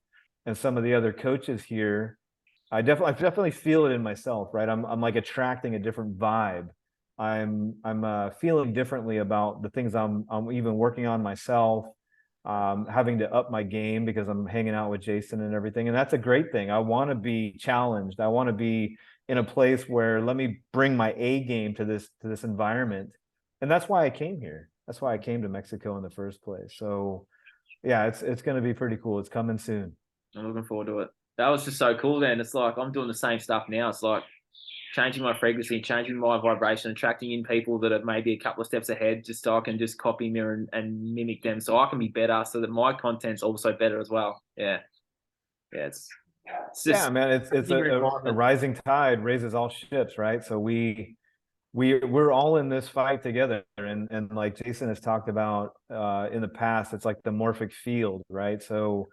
and some of the other coaches here, I definitely feel it in myself, right? I'm like attracting a different vibe. I'm feeling differently about the things I'm even working on myself, having to up my game because I'm hanging out with Jason and everything. And that's a great thing. I want to be challenged. I want to be in a place where, let me bring my A game to this environment. And that's why I came here. That's why I came to Mexico in the first place. So yeah, it's going to be pretty cool. It's coming soon. I'm looking forward to it. That was just so cool, then. It's like I'm doing the same stuff now. It's like changing my frequency, changing my vibration, attracting in people that are maybe a couple of steps ahead, just so I can just copy, mirror, and mimic them, so I can be better, so that my content's also better as well. Yeah. It's just, man. It's a rising tide raises all ships, right? So we we're all in this fight together. And like Jason has talked about in the past, it's like the morphic field, right? So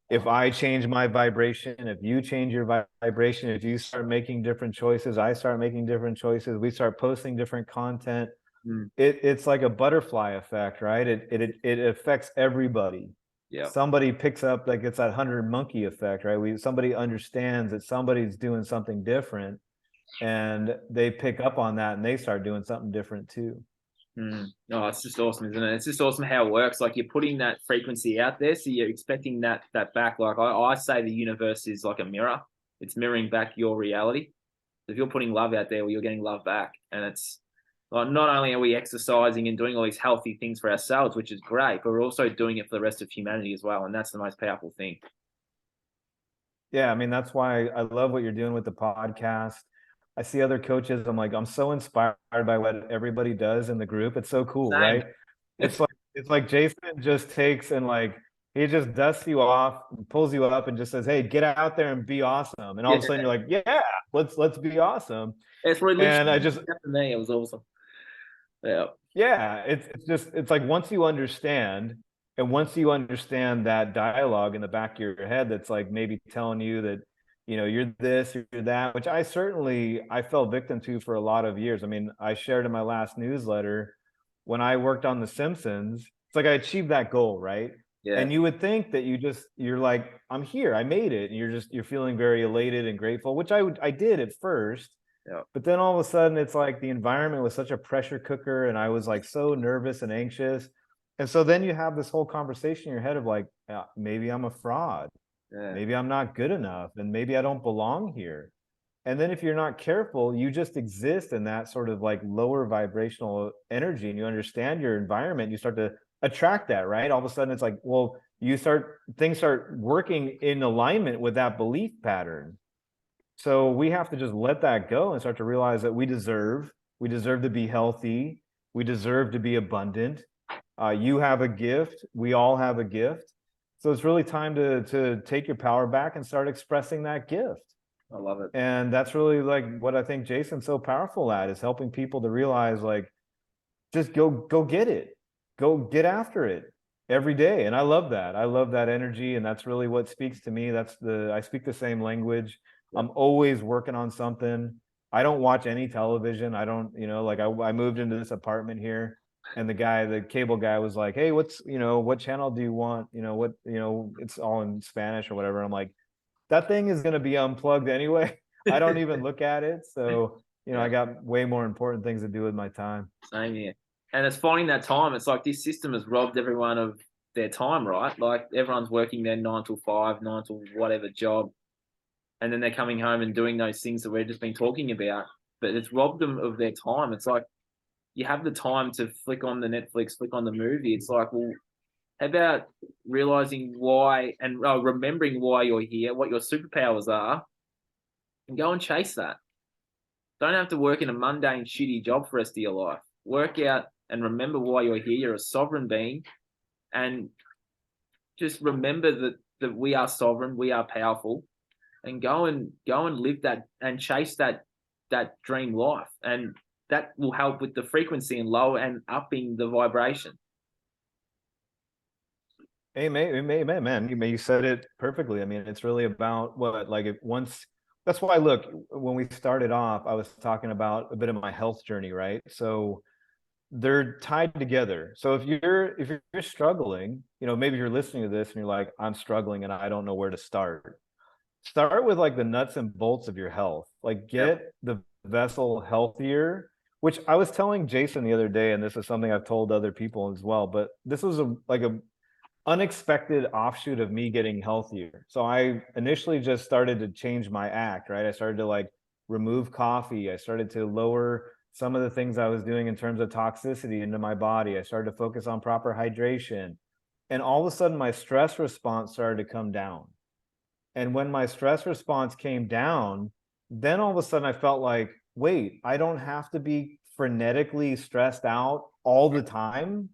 if I change my vibration, if you change your vibration, if you start making different choices, I start making different choices, we start posting different content, Mm, it's like a butterfly effect, right? It affects everybody. yeah. Somebody picks up, like it's that 100 monkey effect, right? Somebody understands that somebody's doing something different, and they pick up on that and they start doing something different too. Mm. Oh, it's just awesome, isn't it? It's just awesome how it works. Like you're putting that frequency out there, so you're expecting that back. Like I say, the universe is like a mirror. It's mirroring back your reality. If you're putting love out there, well, you're getting love back. And it's like not only are we exercising and doing all these healthy things for ourselves, which is great, but we're also doing it for the rest of humanity as well. And that's the most powerful thing. Yeah, I mean, that's why I love what you're doing with the podcast. I see other coaches, I'm like, I'm so inspired by what everybody does in the group. It's so cool, Same. right? It's like Jason just takes and like he just dusts you off, pulls you up, and just says, "Hey, get out there and be awesome." And all Yeah. of a sudden, you're like, "Yeah, let's be awesome." It's really And I literally just for me. It was awesome. Yeah. yeah, it's just it's like once you understand, and once you understand that dialogue in the back of your head that's like maybe telling you that, you're this, you're that, which I fell victim to for a lot of years. I mean, I shared in my last newsletter when I worked on The Simpsons, it's like I achieved that goal, right? Yeah. And you would think that you're like, I'm here, I made it, and you're feeling very elated and grateful, which I did at first. Yeah. But then all of a sudden, it's like the environment was such a pressure cooker, and I was like so nervous and anxious. And so then you have this whole conversation in your head of like, maybe I'm a fraud. Yeah. Maybe I'm not good enough, and maybe I don't belong here. And then if you're not careful, you just exist in that sort of like lower vibrational energy, and you understand your environment. You start to attract that, right? All of a sudden, it's like, well, things start working in alignment with that belief pattern. So we have to just let that go and start to realize that we deserve to be healthy, we deserve to be abundant. You have a gift, we all have a gift. So it's really time to take your power back and start expressing that gift. I love it. And that's really like what I think Jason's so powerful at, is helping people to realize like, just go get it, go get after it every day. And I love that. I love that energy, and that's really what speaks to me. I speak the same language. I'm always working on something. I don't watch any television. I don't, like I moved into this apartment here, and the cable guy was like, "Hey, what channel do you want? It's all in Spanish or whatever." I'm like, that thing is going to be unplugged anyway. I don't even look at it. So, Yeah. I got way more important things to do with my time. Same here. And it's finding that time. It's like this system has robbed everyone of their time, right? Like everyone's working their 9 to 5, 9 to whatever job. And then they're coming home and doing those things that we've just been talking about. But it's robbed them of their time. It's like you have the time to flick on the Netflix, flick on the movie. It's like, well, how about realizing why and remembering why you're here, what your superpowers are, and go and chase that. Don't have to work in a mundane, shitty job for the rest of your life. Work out and remember why you're here. You're a sovereign being, and just remember that we are sovereign, we are powerful, and go and live that and chase that dream life, and that will help with the frequency and low and upping the vibration. Amen, man. You said it perfectly. I mean, it's really about that's why, look, when we started off, I was talking about a bit of my health journey, right? So they're tied together. So if you're struggling, maybe you're listening to this and you're like, I'm struggling and I don't know where to start. Start with like the nuts and bolts of your health. Like Yep. get the vessel healthier, which I was telling Jason the other day, and this is something I've told other people as well, but this was a unexpected offshoot of me getting healthier. So I initially just started to change my act, right? I started to like remove coffee. I started to lower some of the things I was doing in terms of toxicity into my body. I started to focus on proper hydration. And all of a sudden, my stress response started to come down. And when my stress response came down, then all of a sudden I felt like, wait, I don't have to be frenetically stressed out all the time.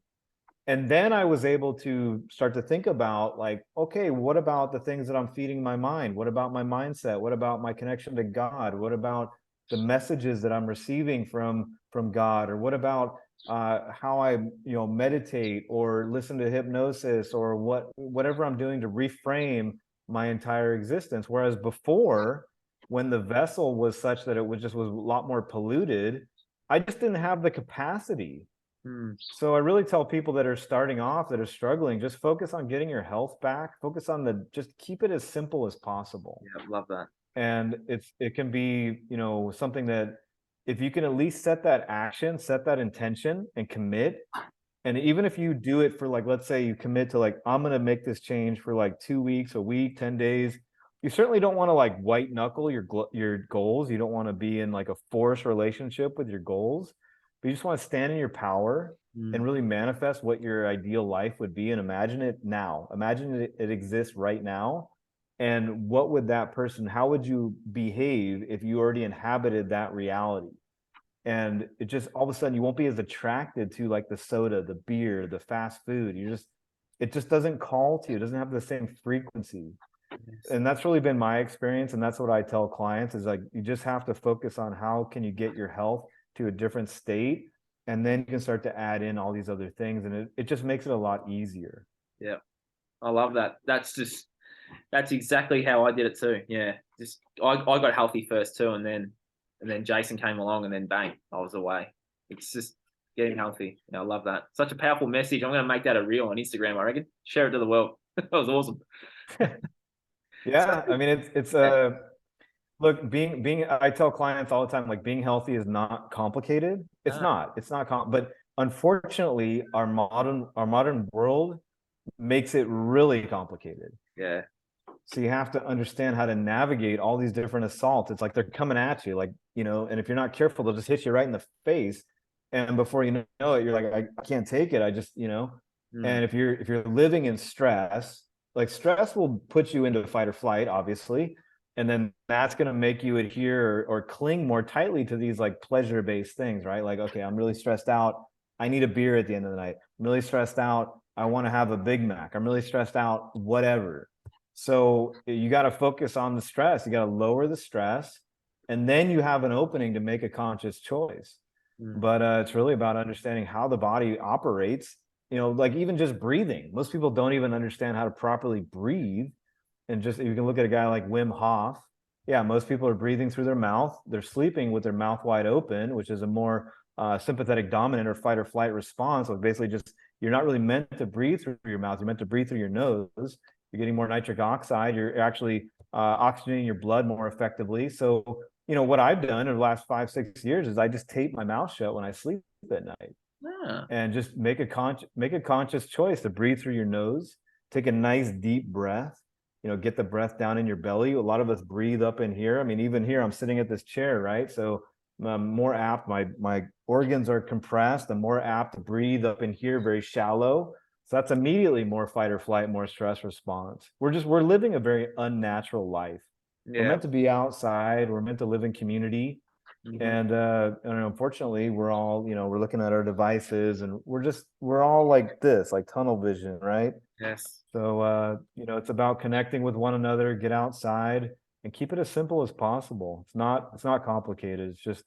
And then I was able to start to think about like, okay, what about the things that I'm feeding my mind? What about my mindset? What about my connection to God? What about the messages that I'm receiving from God? Or what about how I meditate or listen to hypnosis, or whatever I'm doing to reframe my entire existence? Whereas before, when the vessel was such that it was a lot more polluted, I just didn't have the capacity. So I really tell people that are starting off, that are struggling, just focus on getting your health back. Focus on just keep it as simple as possible. Yeah, love that. And it can be, something that if you can at least set that action, set that intention and commit. And even if you do it for, like, let's say you commit to, like, I'm going to make this change for like 2 weeks, a week, 10 days. You certainly don't want to like white knuckle your goals. You don't want to be in like a forced relationship with your goals, but you just want to stand in your power and really manifest what your ideal life would be, and imagine it now. Imagine it exists right now. And what would that person, how would you behave if you already inhabited that reality? And it just, all of a sudden, you won't be as attracted to like the soda, the beer, the fast food. It just doesn't call to you. It doesn't have the same frequency. And that's really been my experience. And that's what I tell clients is, like, you just have to focus on how can you get your health to a different state. And then you can start to add in all these other things. And it just makes it a lot easier. Yeah. I love that. That's exactly how I did it too. Yeah. I got healthy first too, and then Jason came along, and then bang, I was away. It's just getting healthy. I love that. Such a powerful message. I'm going to make that a reel on Instagram, I reckon. Share it to the world. That was awesome. Yeah. I mean, it's look, I tell clients all the time, like, being healthy is not complicated. It's not but unfortunately, our modern world makes it really complicated. Yeah. So you have to understand how to navigate all these different assaults. It's like they're coming at you, like, and if you're not careful, they'll just hit you right in the face. And before you know it, you're like, I can't take it. I just, and if you're living in stress, like, stress will put you into fight or flight, obviously. And then that's going to make you adhere or cling more tightly to these like pleasure-based things, right? Like, okay, I'm really stressed out. I need a beer at the end of the night. I'm really stressed out. I want to have a Big Mac. I'm really stressed out, whatever. So you got to focus on the stress. You got to lower the stress, and then you have an opening to make a conscious choice. But it's really about understanding how the body operates. Like, even just breathing. Most people don't even understand how to properly breathe. And just, you can look at a guy like Wim Hof. Yeah, most people are breathing through their mouth. They're sleeping with their mouth wide open, which is a more sympathetic dominant or fight or flight response. So basically, just, you're not really meant to breathe through your mouth. You're meant to breathe through your nose. You're getting more nitric oxide. You're actually oxygenating your blood more effectively. So, what I've done over the last 5-6 years is I just tape my mouth shut when I sleep at night. And just make a conscious choice to breathe through your nose. Take a nice deep breath. Get the breath down in your belly. A lot of us breathe up in here. I mean, even here, I'm sitting at this chair, right? So I'm more apt, my organs are compressed. I'm more apt to breathe up in here, very shallow. So that's immediately more fight or flight, more stress response. We're living a very unnatural life. We're meant to be outside. We're meant to live in community. And unfortunately, we're all, we're looking at our devices, and we're all like this, like tunnel vision, right? Yes. So, it's about connecting with one another, get outside, and keep it as simple as possible. It's not complicated. It's just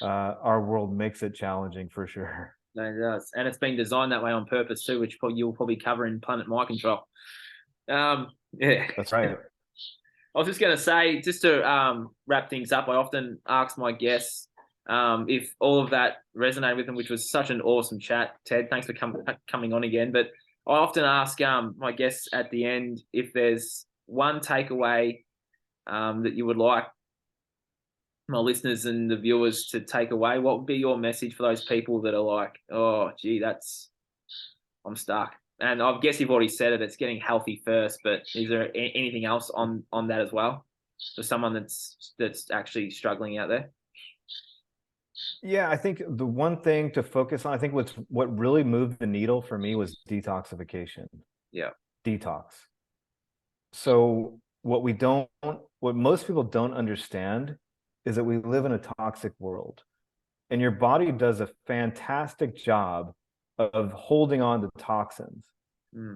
our world makes it challenging for sure. No, it does. And it's been designed that way on purpose too, which you'll probably cover in Planet Mind Control. Yeah. That's right. I was just going to say, just to wrap things up, I often ask my guests if all of that resonated with them, which was such an awesome chat. Ted, thanks for coming on again. But I often ask my guests at the end if there's one takeaway that you would like my listeners and the viewers to take away. What would be your message for those people that are like, oh, gee, I'm stuck? And I guess you've already said it. It's getting healthy first. But is there anything else on that as well for someone that's actually struggling out there? Yeah, I think the one thing to focus on, I think what really moved the needle for me was detoxification. Yeah. Detox. So what most people don't understand is that we live in a toxic world, and your body does a fantastic job of holding on to toxins.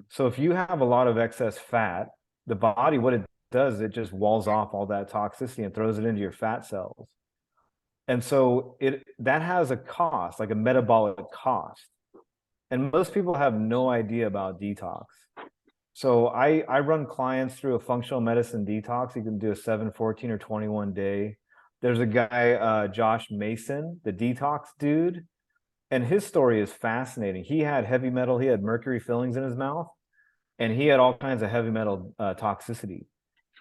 So if you have a lot of excess fat, the body, what it does, it just walls off all that toxicity and throws it into your fat cells. And so that has a cost, like a metabolic cost. And most people have no idea about detox. So I run clients through a functional medicine detox. You can do a 7, 14, or 21 day. There's a guy, Josh Mason, the detox dude, and his story is fascinating. He had heavy metal, he had mercury fillings in his mouth, and he had all kinds of heavy metal toxicity.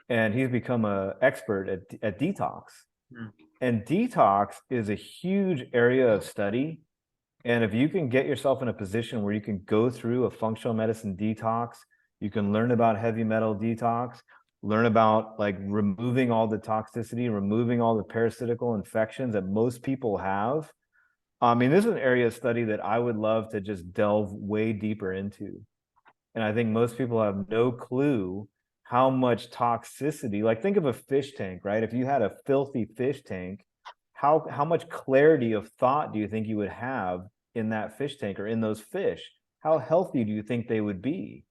And he's become an expert at detox. Mm. And detox is a huge area of study. And if you can get yourself in a position where you can go through a functional medicine detox, you can learn about heavy metal detox, learn about like removing all the toxicity, removing all the parasitical infections that most people have. I mean, this is an area of study that I would love to just delve way deeper into. And I think most people have no clue how much toxicity, like think of a fish tank, right? If you had a filthy fish tank, how much clarity of thought do you think you would have in that fish tank or in those fish? How healthy do you think they would be?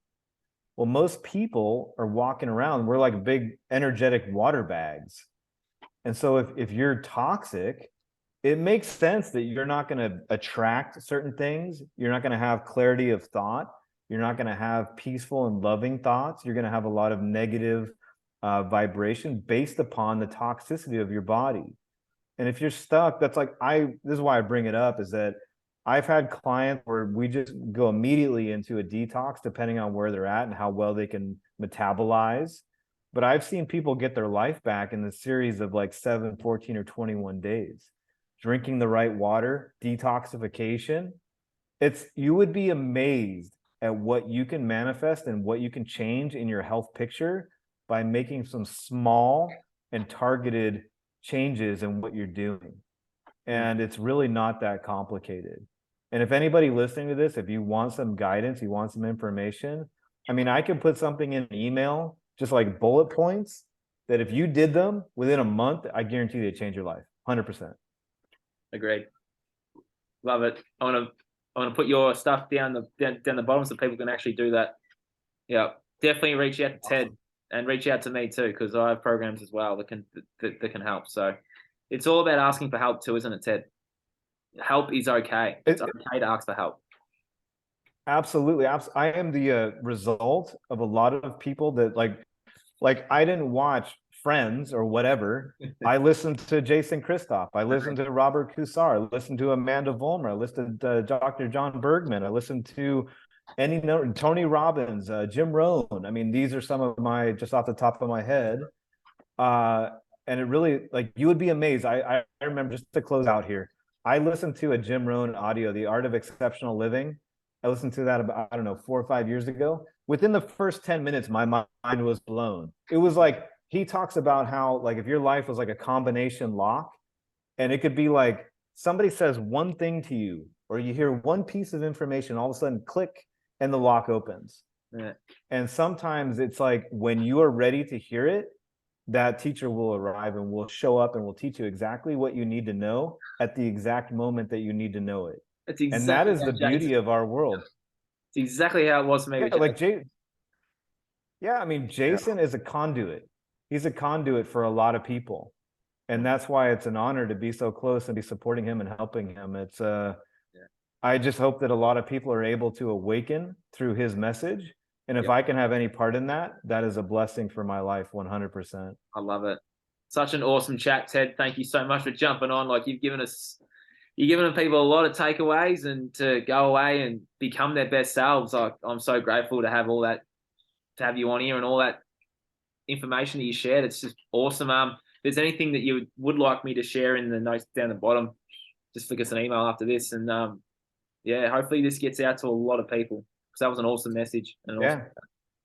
Well, most people are walking around, we're like big energetic water bags. And so if you're toxic, it makes sense that you're not going to attract certain things. You're not going to have clarity of thought. You're not going to have peaceful and loving thoughts. You're going to have a lot of negative vibration based upon the toxicity of your body. And if you're stuck, that's like this is why I bring it up, is that I've had clients where we just go immediately into a detox depending on where they're at and how well they can metabolize. But I've seen people get their life back in the series of like 7, 14, or 21 days. Drinking the right water, detoxification. You would be amazed at what you can manifest and what you can change in your health picture by making some small and targeted changes in what you're doing. And it's really not that complicated. And if anybody listening to this, if you want some guidance, you want some information, I mean, I can put something in an email, just like bullet points, that if you did them within a month, I guarantee they change your life, 100%. Agreed. Love it. I want to put your stuff down the bottom so people can actually do that. Yeah, definitely reach out to Ted and reach out to me too, because I have programs as well that can help. So it's all about asking for help too, isn't it, Ted? Help is okay. It's okay to ask for help. Absolutely. I am the result of a lot of people that like I didn't watch Friends or whatever. I listened to Jason Christoph. I listened to Robert Kusar. I listened to Amanda Vollmer. I listened to Dr. John Bergman. I listened to Tony Robbins, Jim Rohn. I mean, these are some of my, just off the top of my head. And it really, like, you would be amazed. I remember, just to close out here, I listened to a Jim Rohn audio, The Art of Exceptional Living. I listened to that about, I don't know, 4 or 5 years ago. Within the first 10 minutes, my mind was blown. It was like, he talks about how, like, if your life was like a combination lock, and it could be like somebody says one thing to you, or you hear one piece of information, all of a sudden click, and the lock opens. Yeah. And sometimes it's like when you are ready to hear it, that teacher will arrive and will show up and will teach you exactly what you need to know at the exact moment that you need to know it. It's exactly, and that is the beauty of our world. It's exactly how it was for me. Yeah, like I mean, Jason is a conduit. He's a conduit for a lot of people. And that's why it's an honor to be so close and be supporting him and helping him. It's I just hope that a lot of people are able to awaken through his message. And if I can have any part in that, that is a blessing for my life, 100%. I love it. Such an awesome chat, Ted. Thank you so much for jumping on. Like, you've given people a lot of takeaways and to go away and become their best selves. I'm so grateful to have all that, to have you on here and all that information that you shared. It's just awesome. If there's anything that you would like me to share in the notes down the bottom, just flick us an email after this. And hopefully this gets out to a lot of people, because that was an awesome message. Awesome.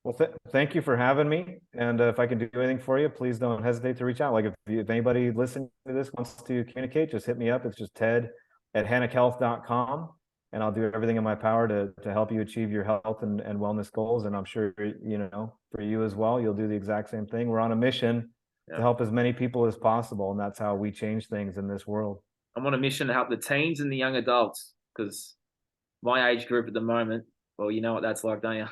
Well, thank you for having me. And if I can do anything for you, please don't hesitate to reach out. Like if anybody listening to this wants to communicate, just hit me up. It's just ted@hanichealth.com. And I'll do everything in my power to help you achieve your health and wellness goals. And I'm sure, for you as well, you'll do the exact same thing. We're on a mission to help as many people as possible. And that's how we change things in this world. I'm on a mission to help the teens and the young adults, because my age group at the moment, well, you know what that's like, don't you?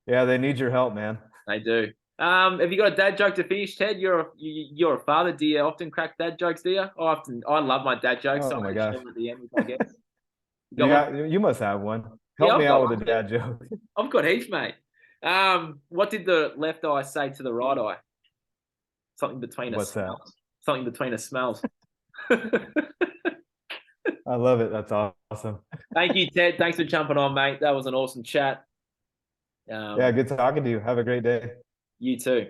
Yeah, they need your help, man. They do. Have you got a dad joke to finish, Ted? You're a father. Do you often crack dad jokes? Do you? I love my dad jokes. So Oh I'm my going to share gosh. them at the end if I get. You got You one? got, you must have one. Yeah, Help me out with a dad joke. I've got heaps, mate. What did the left eye say to the right eye? Something between us What's that? smells. Something between us smells. I love it. That's awesome. Thank you, Ted. Thanks for jumping on, mate. That was an awesome chat. Yeah, good talking to you. Have a great day. You too.